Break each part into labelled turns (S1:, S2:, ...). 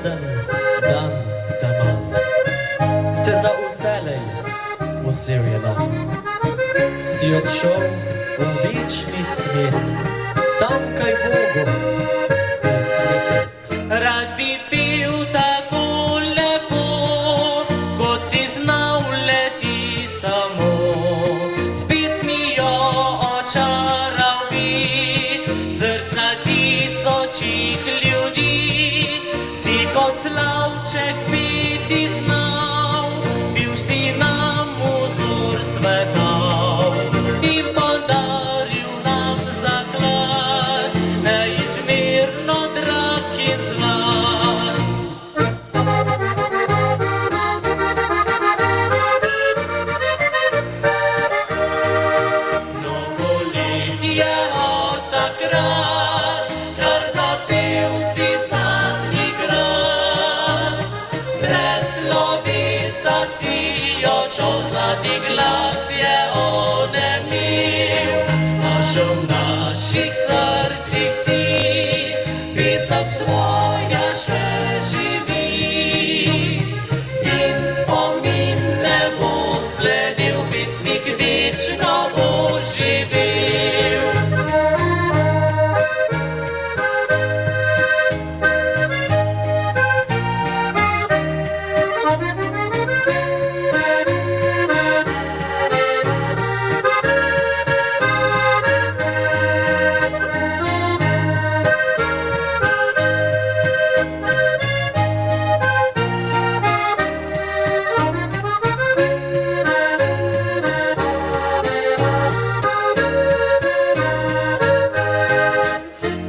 S1: jeden dan te mam. Te za vselej usirjena. Si odšel v večni svet, tam kaj Bogu je svet.
S2: Rad bi bil tako lepo, kot si znal leti samo. S pismijo očaral bi srca tisočih ljudi. Si kot slavček biti znal, bil si nam vzor svetov in podaril nam zaklad, neizmerno drag in zlat. Mnogo let je od takrat, kar zapel si zadnji krat. Brez slovesa si odšel, zlati glas je onemil. A še v naših srcih si, pesem tvoja še živi. In spomin ne bo zbledel, pesmih večno bo živel.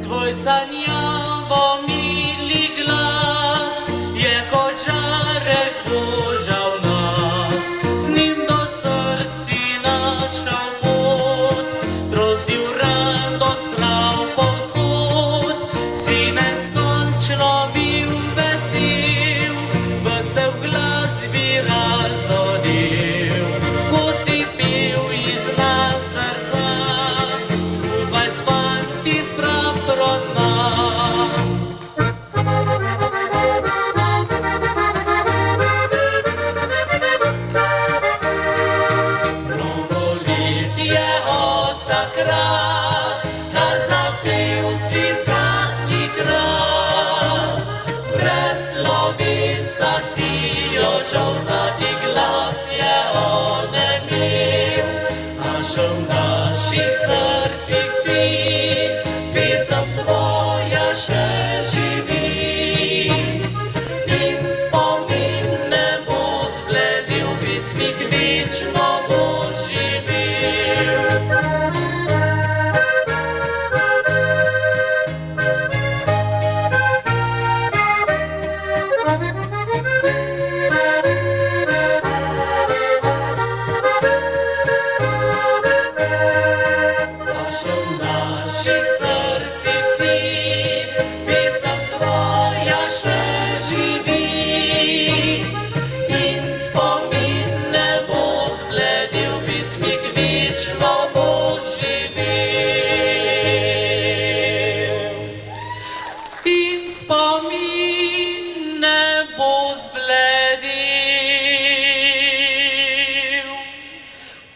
S2: Tvoj sanjavo mili glas je kot žarek Boža v nas. Z njim do src si našel pot, trosil radost prav povsod. Si neskončno bil vesel, vesel v glasbi razodel. Ko si pel iz nas srca, skupaj s fanti sprav rodna. Mnogo let je od takrat, kar zapel si zadnji krat. Brez slovesa si odšel, zlati glas je onemel. A še v naših srcih si, pesem tvoja še živi. In spomin ne bo zbledel, pesmih večno bo živel. A še v naših srcih si, pesem tvoja še živi. In spomin ne bo zbledel, pesmih večno bo živel. In spomin ne bo zbledel,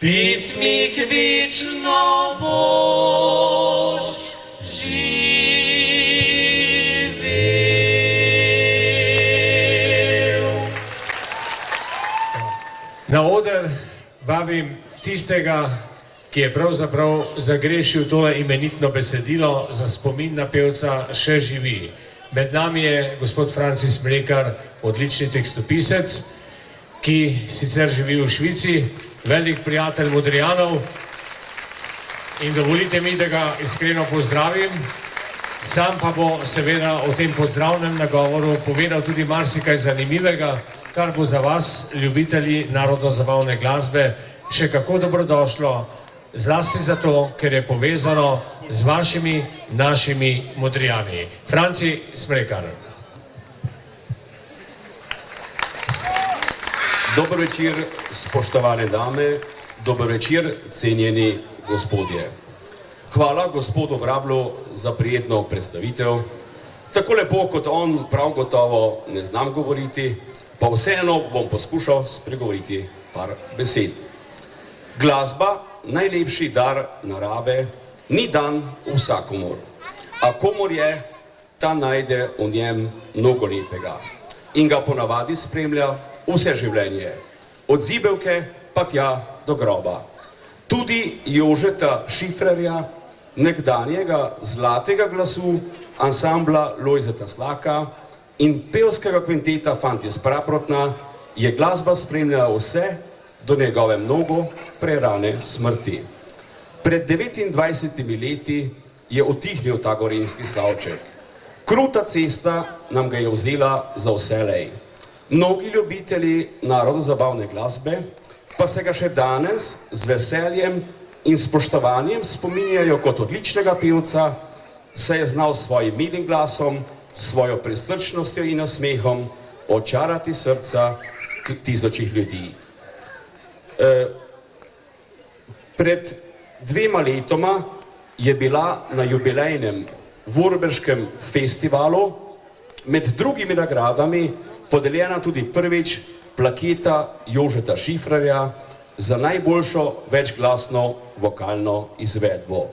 S2: pesmih večno boš živel.
S3: Na oder vabim tistega, ki je pravzaprav zagrešil tole imenitno besedilo za spomin na pevca Še živi. Med nami je gospod Francis Mlekar, odlični tekstopisec, ki sicer živi v Švici, velik prijatelj Modrijanov. In dovolite mi, da ga iskreno pozdravim. Sam pa bo seveda o tem pozdravnem nagovoru povedal tudi marsikaj zanimivega, kar bo za vas, ljubitelji narodno-zabavne glasbe, še kako dobrodošlo, zlasti zato, ker je povezano z vašimi, našimi Modrijani. Franci Smrekar.
S4: Dober večer, spoštovane dame, dober večer, cenjeni gospodje. Hvala gospodu Vrablu za prijetno predstavitev. Tako lepo kot on prav gotovo ne znam govoriti, pa vseeno bom poskušal spregovoriti par besed. Glasba, najlepši dar narave, ni dan vsakomur, a komur je, ta najde v njem mnogo lepega in ga ponavadi spremlja vse življenje, od zibelke pa tja do groba. Tudi Jožeta Šifrerja, nekdanjega zlatega glasu ansambla Lojzeta Slaka in pevskega kvinteta Fantje s Praprotna, je glasba spremljala vse do njegove mnogo prerane smrti. Pred 29 leti je utihnil ta gorenjski slavček. Kruta cesta nam ga je vzela za vselej. Mnogi ljubitelji narodnozabavne glasbe pa se ga še danes z veseljem in spoštovanjem spominjajo kot odličnega pevca, saj je znal s svojim milim glasom, svojo prisrčnostjo in nasmehom očarati srca tisočih ljudi. Pred 2 letoma je bila na jubilejnem Vorberškem festivalu med drugimi nagradami podeljena tudi prvič plaketa Jožeta Šifrerja za najboljšo večglasno vokalno izvedbo.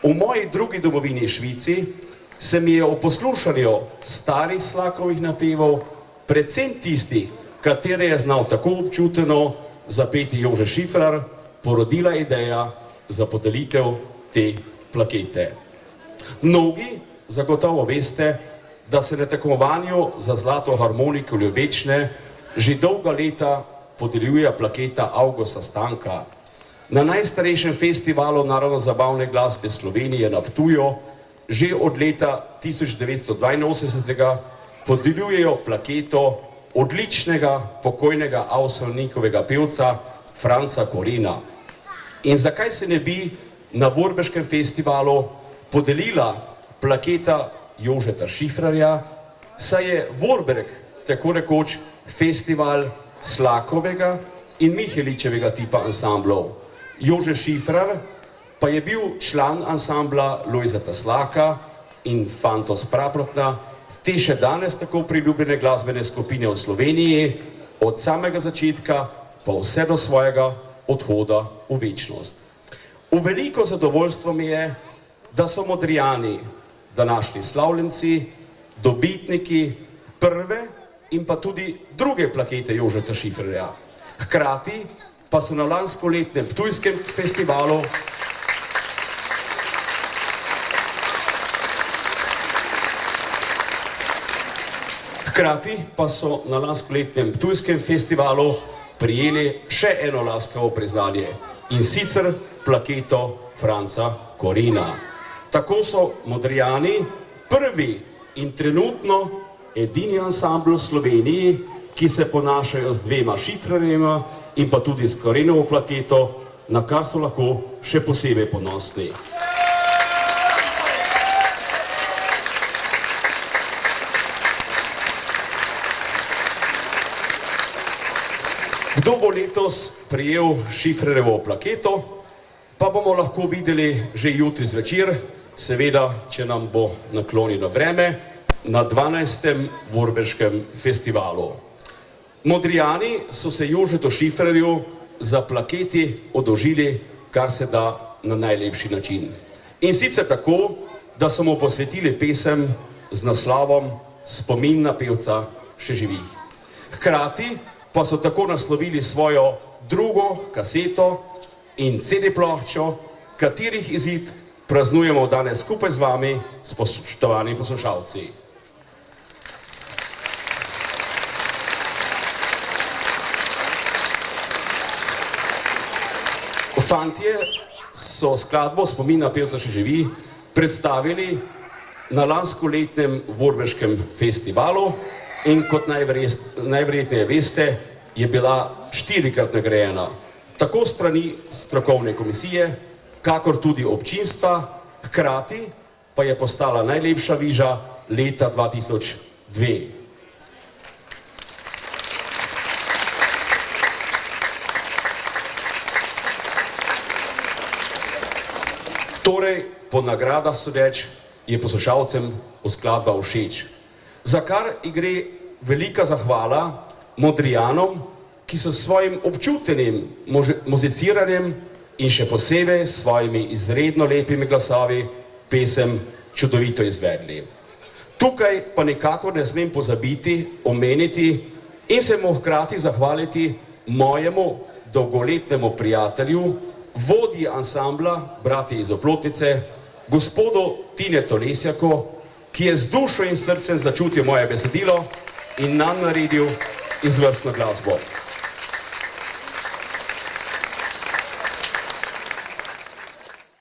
S4: V moji drugi domovini Švici se mi je o poslušanju starih Slakovih napevov, predvsem tistih, katere je znal tako občuteno zapeti Jože Šifrer, porodila ideja za podelitev te plakete. Mnogi zagotovo veste, da se na tekmovanju za zlato harmoniko Ljubečne že dolga leta podeljuje plaketa Avgusta Stanka. Na najstarejšem festivalu narodnozabavne glasbe Slovenije na Ptuju že od leta 1982 podeljujejo plaketo odličnega pokojnega Avsenikovega pevca Franca Korena. In zakaj se ne bi na Vorbeškem festivalu podelila plaketa Jožeta Šifrerja, saj je Vorberg tako rekoč festival Slakovega in Miheličevega tipa ansamblov. Jože Šifrer pa je bil član ansambla Lojzeta Slaka in Fantos Praprotna, te še danes tako priljubljene glasbene skupine v Sloveniji, od samega začetka pa vse do svojega odhoda v večnost. V veliko zadovoljstvo mi je, da so Modrijani, današnji slavljenci, dobitniki prve in pa tudi druge plakete Jožeta Šifrerja. Hkrati pa so na lanskoletnem Ptujskem festivalu prijeli še eno laskavo priznanje, in sicer plaketo Franca Korena. Tako so Modrijani prvi in trenutno edini ansambl v Sloveniji, ki se ponašajo z 2 Šifrerjema in pa tudi s Korenovo plaketo, na kar so lahko še posebej ponosni. Kdo bo letos prijel Šifrerjevo plaketo, pa bomo lahko videli že jutri zvečer, seveda, če nam bo naklonjeno vreme, na 12. Vorbeškem festivalu. Modrijani so se Jožetu Šifrerju za plaketi oddolžili kar se da na najlepši način. In sicer tako, da so mu posvetili pesem z naslovom Spomin na pevca še živih. Hkrati pa so tako naslovili svojo drugo kaseto in CD ploščo, katerih izid praznujemo danes skupaj z vami, spoštovani poslušalci. Fantje so skladbo Spomin na pevca še živi predstavili na lanskoletnem Vorbeškem festivalu in kot najverjetneje veste, je bila 4-krat nagrajena. Tako strani strokovne komisije, kakor tudi občinstva, hkrati pa je postala najlepša viža leta 2002. Torej, po nagradah sodeč, je poslušalcem skladba všeč. Za kar gre velika zahvala Modrijanom, ki so s svojim občutenim muziciranjem in še posebej s svojimi izredno lepimi glasovi pesem čudovito izvedli. Tukaj pa nikakor ne smem pozabiti, omeniti in se mu hkrati zahvaliti mojemu dolgoletnemu prijatelju, vodji ansambla Bratje iz Oplotnice, gospodu Tinetu Lesjaku, ki je z dušo in srcem začutil moje besedilo in nam naredil izvrstno glasbo.